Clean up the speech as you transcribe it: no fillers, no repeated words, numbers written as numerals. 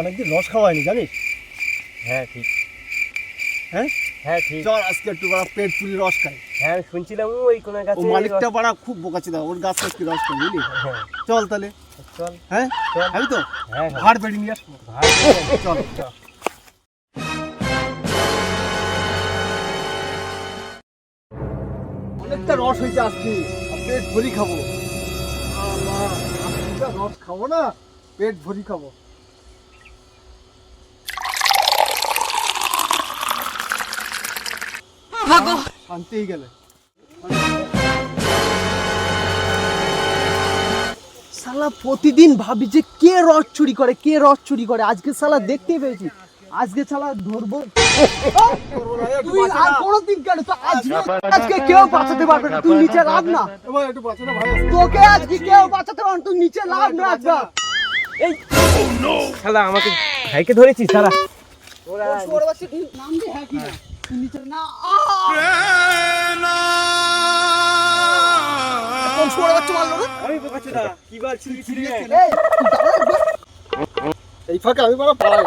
অনেকদিন রস খাওয়া হয়নি জানিস? হ্যাঁ ঠিক। হ্যাঁ হ্যাঁ ঠিক। চল আজকে একটু পেট পুরি রস খাই। হ্যাঁ শুনছিলাম ওই কোন গাছে মালিকটা বাড়া খুব বোকাচোদা, ওর গাছ থেকে রস খাই বুঝলি। হ্যাঁ চল তাহলে। চল। হ্যাঁ চল। খাবি তো? হ্যাঁ ভাড় বেড়ে নিয়ে আসবো। চল চল। অনেকটা রস হয়েছে আজকে, পেট ভরি খাবো। রস খাবো না, পেট ভরি খাবো। শান্তিই গেলে। শালা প্রতিদিন ভাবি যে কে রস চুরি করে, কে রস চুরি করে। আজকে শালা দেখতেই পেয়েছি, আজকে শালা ধরবো। তুই আর কোনোদিন কেন তো আজকে কেউ বাঁচাতে পারবে না, তুই নিচে লাভ না। একটু বাঁচো না ভাই। তোকে আজকে কেউ বাঁচাতে পারবে না, তুই নিচে লাভ না। আজকে এই শালা আমাকে ভাইকে ধরেছিস শালা। তোর ছোট বাচ্চা নাম দিয়ে হ্যাঁ কি না, তুই নিচে না। কোন ছোট বাচ্চা মারলো রে? আমি বোকাচোদা কি বলছিস? এই তুই দাঁড়া একবার। এই ফাঁকে আমি বড় পালাই।